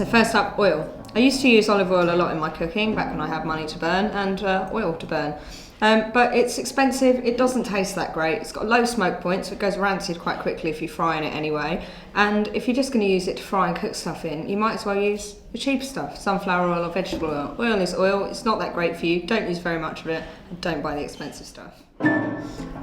So first up, oil. I used to use olive oil a lot in my cooking back when I had money to burn and oil to burn. But it's expensive, it doesn't taste that great, it's got low smoke points, so it goes rancid quite quickly if you're frying it anyway. And if you're just going to use it to fry and cook stuff in, you might as well use the cheaper stuff, sunflower oil or vegetable oil. Oil is oil, it's not that great for you, don't use very much of it, and don't buy the expensive stuff.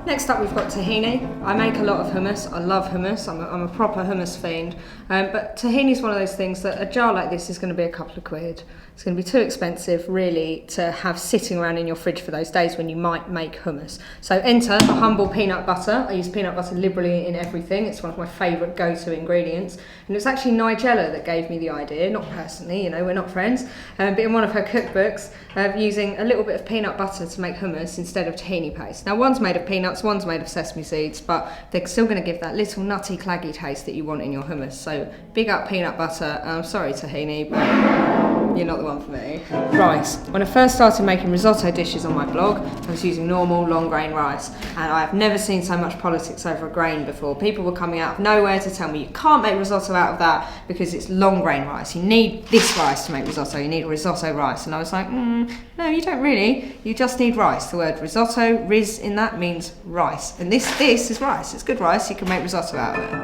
Next up we've got tahini. I make a lot of hummus, I love hummus, I'm a proper hummus fiend. But tahini is one of those things that a jar like this is going to be a couple of quid. It's going to be too expensive really to have sitting around in your fridge for those days when you might make hummus. So enter the humble peanut butter. I use peanut butter liberally in everything. It's one of my favourite go-to ingredients. And it's actually Nigella that gave me the idea, not personally, you know, we're not friends, but in one of her cookbooks, using a little bit of peanut butter to make hummus instead of tahini paste. Now one's made of peanuts, one's made of sesame seeds, but they're still going to give that little nutty, claggy taste that you want in your hummus. So big up peanut butter. I'm sorry tahini, but you're not the one for me. Rice. When I first started making risotto dishes on my blog, I was using normal long grain rice, and I have never seen so much politics over a grain before. People were coming out of nowhere to tell me you can't make risotto out of that because it's long grain rice. You need this rice to make risotto, you need risotto rice. And I was like, no, you don't really. You just need rice. The word risotto, riz in that means rice. And this is rice. It's good rice, you can make risotto out of it.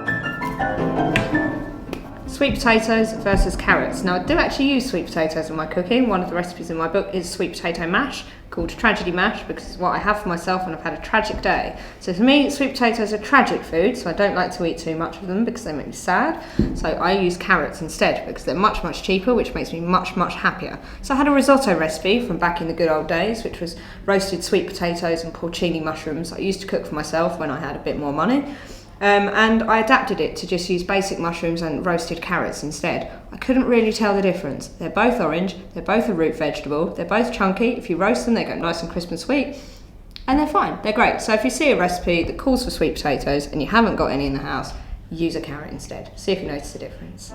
Sweet potatoes versus carrots. Now I do actually use sweet potatoes in my cooking. One of the recipes in my book is sweet potato mash, called tragedy mash, because it's what I have for myself when I've had a tragic day. So for me, sweet potatoes are tragic food, so I don't like to eat too much of them because they make me sad. So I use carrots instead because they're much, much cheaper, which makes me much, much happier. So I had a risotto recipe from back in the good old days, which was roasted sweet potatoes and porcini mushrooms I used to cook for myself when I had a bit more money. And I adapted it to just use basic mushrooms and roasted carrots instead. I couldn't really tell the difference. They're both orange, they're both a root vegetable, they're both chunky. If you roast them, they go nice and crisp and sweet, and they're fine, they're great. So if you see a recipe that calls for sweet potatoes and you haven't got any in the house, use a carrot instead. See if you notice the difference.